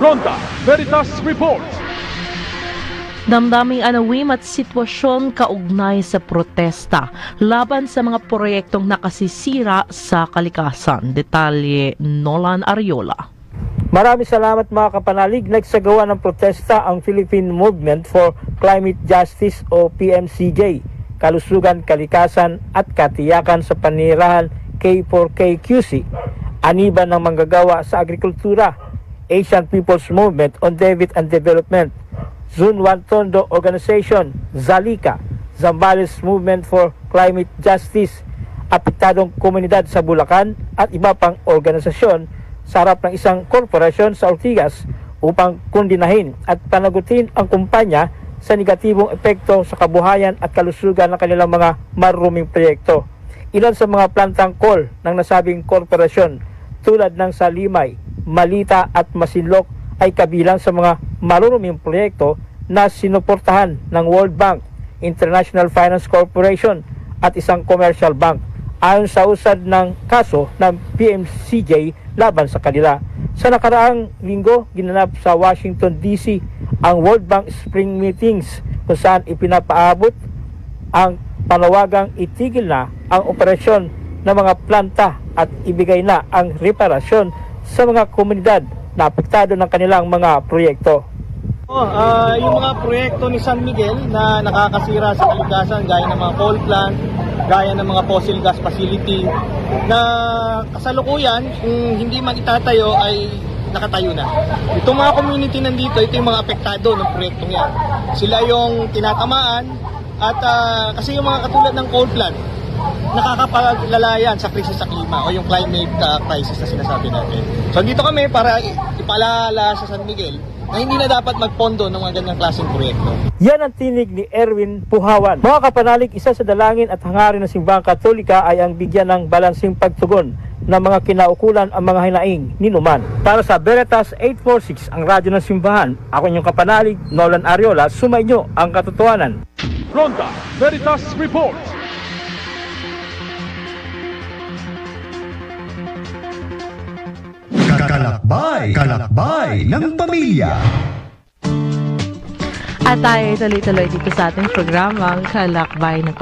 Ronda Veritas Report. Damdaming anawim at sitwasyon kaugnay sa protesta laban sa mga proyektong nakasisira sa kalikasan. Detalye Nolan Ariola. Maraming salamat mga kapanalig. Nagsagawa ng protesta ang Philippine Movement for Climate Justice o PMCJ, Kalusugan, Kalikasan at Katiyakan sa Panirahan K4KQC, aniban ng manggagawa sa agrikultura, Asian People's Movement on Debit and Development, Zone 1 Tondo Organization, Zalika, Zambales Movement for Climate Justice, apektadong komunidad sa Bulacan at iba pang organisasyon sa harap ng isang korporasyon sa Ortigas upang kundinahin at panagutin ang kumpanya sa negatibong epekto sa kabuhayan at kalusugan ng kanilang mga maruruming proyekto. Ilan sa mga plantang coal ng nasabing korporasyon tulad ng sa Limay, Malita at Masinloc ay kabilang sa mga maruruming proyekto na sinuportahan ng World Bank, International Finance Corporation at isang commercial bank ayon sa usad ng kaso ng PMCJ laban sa kanila. Sa nakaraang linggo, ginanap sa Washington DC ang World Bank Spring Meetings kung saan ipinapaabot ang panawagang itigil na ang operasyon ng mga planta at ibigay na ang reparasyon sa mga komunidad na apektado ng kanilang mga proyekto. Yung mga proyekto ni San Miguel na nakakasira sa kalikasan gaya ng mga coal plant, gaya ng mga fossil gas facility na kasalukuyan kung hindi man itatayo ay nakatayo na. Itong mga community nandito, ito yung mga apektado ng proyektong yan. Sila yung tinatamaan at kasi yung mga katulad ng coal plant nakakapaglalayan sa krisis sa klima o yung climate crisis na sinasabi natin. So dito kami para ipaalala sa San Miguel na hindi na dapat magpondo ng mga ganyang klaseng proyekto. Yan ang tinig ni Erwin Puhawan. Mga kapanalig, isa sa dalangin at hangarin ng Simbahang Katolika ay ang bigyan ng balansing pagtugon ng mga kinaukulan ang mga hinaing ni Numan. Para sa Veritas 846, ang radyo ng Simbahan, ako inyong kapanalig, Nolan Ariola, sumainyo ang katotohanan. Ronda Veritas Report. Kalakbay ng pamilya. At tayo tuloy-tuloy dito sa ating programang Kalakbay ng